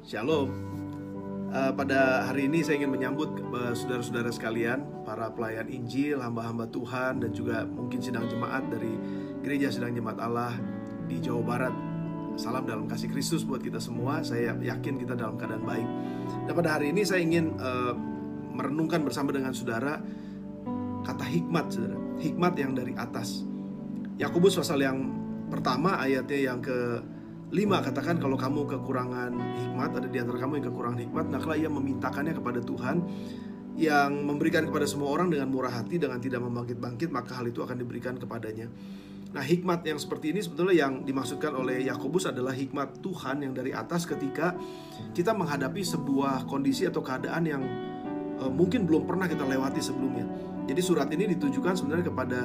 Shalom. Pada hari ini saya ingin menyambut saudara-saudara sekalian, para pelayan Injil, hamba-hamba Tuhan, dan juga mungkin sidang jemaat dari Gereja Sidang Jemaat Allah di Jawa Barat. Salam dalam kasih Kristus buat kita semua. Saya yakin kita dalam keadaan baik. Dan pada hari ini saya ingin merenungkan bersama dengan saudara kata hikmat, saudara. Hikmat yang dari atas. Yakobus pasal yang pertama ayatnya yang ke-5 katakan, kalau kamu kekurangan hikmat, ada di antara kamu yang kekurangan hikmat, hendaklah ia memintakannya kepada Tuhan yang memberikan kepada semua orang dengan murah hati, dengan tidak membangkit-bangkit, maka hal itu akan diberikan kepadanya. Nah, hikmat yang seperti ini sebetulnya yang dimaksudkan oleh Yakobus adalah hikmat Tuhan yang dari atas ketika kita menghadapi sebuah kondisi atau keadaan yang mungkin belum pernah kita lewati sebelumnya. Jadi surat ini ditujukan sebenarnya kepada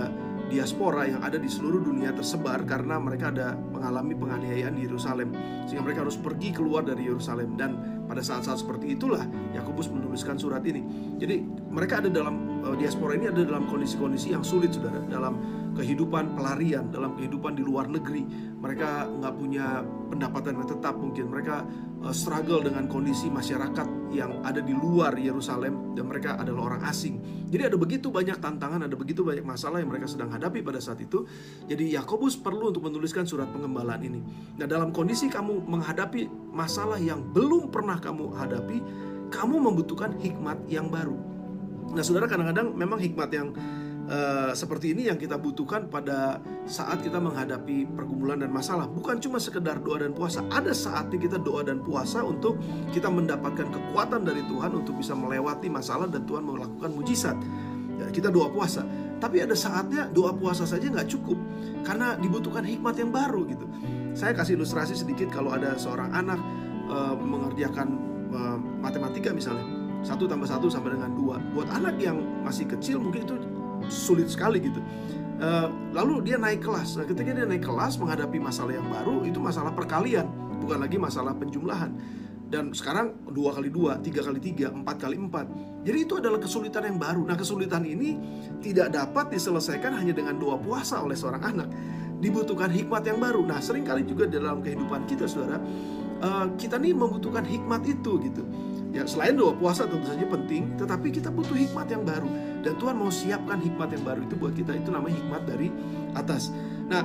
diaspora yang ada di seluruh dunia tersebar karena mereka ada mengalami penganiayaan di Yerusalem, sehingga mereka harus pergi keluar dari Yerusalem. Dan pada saat-saat seperti itulah Yakobus menuliskan surat ini. Jadi mereka ada dalam diaspora ini ada dalam kondisi-kondisi yang sulit, saudara, dalam kehidupan pelarian, dalam kehidupan di luar negeri. Mereka nggak punya pendapatan yang tetap, mungkin mereka struggle dengan kondisi masyarakat yang ada di luar Yerusalem, dan mereka adalah orang asing. Jadi ada begitu banyak tantangan, ada begitu banyak masalah yang mereka sedang hadapi pada saat itu. Jadi Yakobus perlu untuk menuliskan surat pengembalaan ini. Nah, dalam kondisi kamu menghadapi masalah yang belum pernah kamu hadapi, kamu membutuhkan hikmat yang baru. Nah, saudara, kadang-kadang memang hikmat yang seperti ini yang kita butuhkan pada saat kita menghadapi pergumulan dan masalah. Bukan cuma sekedar doa dan puasa. Ada saatnya kita doa dan puasa untuk kita mendapatkan kekuatan dari Tuhan untuk bisa melewati masalah dan Tuhan melakukan mujizat. Ya, kita doa puasa. Tapi ada saatnya doa puasa saja nggak cukup, karena dibutuhkan hikmat yang baru gitu. Saya kasih ilustrasi sedikit. Kalau ada seorang anak mengerjakan matematika misalnya, 1 + 1 sama dengan 2. Buat anak yang masih kecil mungkin itu sulit sekali gitu. Lalu dia naik kelas. Nah, ketika dia naik kelas menghadapi masalah yang baru, itu masalah perkalian, bukan lagi masalah penjumlahan. Dan sekarang 2 kali 2, 3 kali 3, 4 kali 4. Jadi itu adalah kesulitan yang baru. Nah, kesulitan ini tidak dapat diselesaikan hanya dengan doa puasa oleh seorang anak. Dibutuhkan hikmat yang baru. Nah, seringkali juga dalam kehidupan kita, saudara, kita nih membutuhkan hikmat itu gitu. Ya, selain doa puasa tentu saja penting, tetapi kita butuh hikmat yang baru. Dan Tuhan mau siapkan hikmat yang baru itu buat kita. Itu namanya hikmat dari atas. Nah,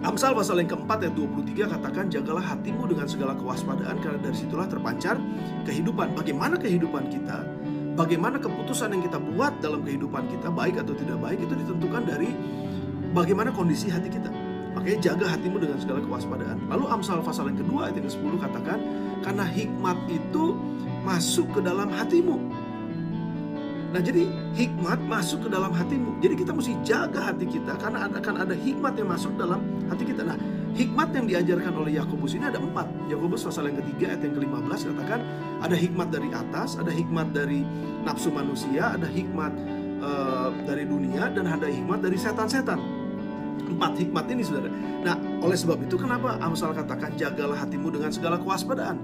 Amsal pasal yang keempat ayat 23 katakan, jagalah hatimu dengan segala kewaspadaan, karena dari situlah terpancar kehidupan. Bagaimana kehidupan kita, bagaimana keputusan yang kita buat dalam kehidupan kita, baik atau tidak baik, itu ditentukan dari bagaimana kondisi hati kita. Makanya jaga hatimu dengan segala kewaspadaan. Lalu Amsal pasal yang kedua ayat yang ke-10 katakan, karena hikmat itu masuk ke dalam hatimu. Nah, jadi hikmat masuk ke dalam hatimu. Jadi kita mesti jaga hati kita, karena akan ada hikmat yang masuk dalam hati kita. Nah, hikmat yang diajarkan oleh Yakobus ini ada 4. Yakobus pasal yang ketiga ayat yang ke-15 katakan, ada hikmat dari atas, ada hikmat dari nafsu manusia, ada hikmat dari dunia, dan ada hikmat dari setan-setan. 4 hikmat ini, saudara. Nah, oleh sebab itu kenapa Amsal katakan jagalah hatimu dengan segala kewaspadaan.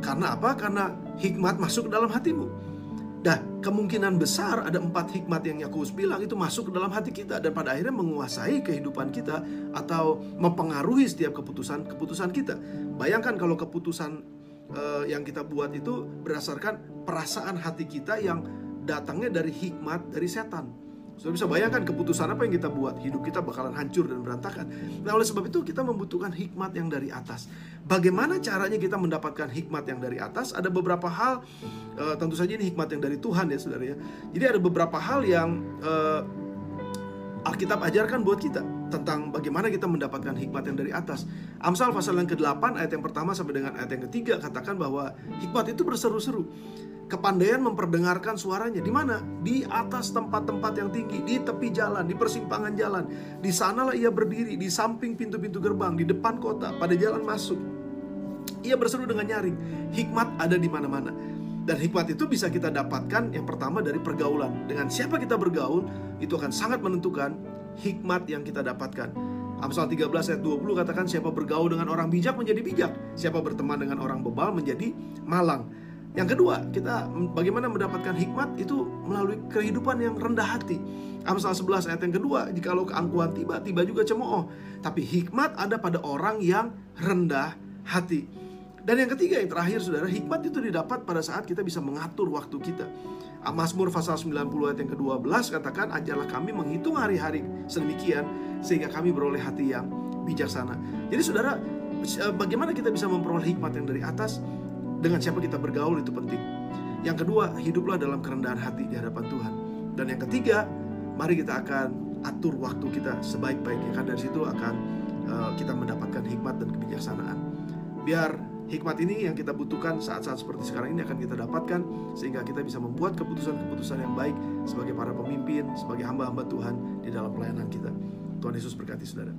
Karena apa? Karena hikmat masuk ke dalam hatimu. Dan kemungkinan besar ada 4 hikmat yang Yakobus bilang itu masuk ke dalam hati kita, dan pada akhirnya menguasai kehidupan kita atau mempengaruhi setiap keputusan kita. Bayangkan kalau keputusan yang kita buat itu berdasarkan perasaan hati kita yang datangnya dari hikmat dari setan. Sudah bisa bayangkan keputusan apa yang kita buat, hidup kita bakalan hancur dan berantakan. Nah, oleh sebab itu kita membutuhkan hikmat yang dari atas. Bagaimana caranya kita mendapatkan hikmat yang dari atas? Ada beberapa hal, tentu saja ini hikmat yang dari Tuhan ya, saudara ya. Jadi ada beberapa hal yang Alkitab ajarkan buat kita tentang bagaimana kita mendapatkan hikmat yang dari atas. Amsal pasal yang ke-8 ayat yang pertama sampai dengan ayat yang ketiga katakan bahwa hikmat itu berseru-seru. Kepandaian memperdengarkan suaranya. Di mana? Di atas tempat-tempat yang tinggi, di tepi jalan, di persimpangan jalan. Di sanalah ia berdiri, di samping pintu-pintu gerbang, di depan kota, pada jalan masuk. Ia berseru dengan nyaring. Hikmat ada di mana-mana. Dan hikmat itu bisa kita dapatkan yang pertama dari pergaulan. Dengan siapa kita bergaul, itu akan sangat menentukan hikmat yang kita dapatkan. Amsal 13 ayat 20 katakan, siapa bergaul dengan orang bijak menjadi bijak, siapa berteman dengan orang bebal menjadi malang. Yang kedua, kita bagaimana mendapatkan hikmat itu melalui kehidupan yang rendah hati. Amsal 11 ayat yang kedua, jikalau keangkuhan tiba juga cemooh, tapi hikmat ada pada orang yang rendah hati. Dan yang ketiga, yang terakhir saudara, hikmat itu didapat pada saat kita bisa mengatur waktu kita. Mazmur pasal 90 ayat yang ke-12 katakan, ajarlah kami menghitung hari-hari sedemikian sehingga kami beroleh hati yang bijaksana. Jadi saudara, bagaimana kita bisa memperoleh hikmat yang dari atas? Dengan siapa kita bergaul itu penting. Yang kedua, hiduplah dalam kerendahan hati di hadapan Tuhan. Dan yang ketiga, mari kita akan atur waktu kita sebaik-baiknya. Karena dari situ akan kita mendapatkan hikmat dan kebijaksanaan. Biar hikmat ini yang kita butuhkan saat-saat seperti sekarang ini akan kita dapatkan, sehingga kita bisa membuat keputusan-keputusan yang baik sebagai para pemimpin, sebagai hamba-hamba Tuhan di dalam pelayanan kita. Tuhan Yesus berkati saudara.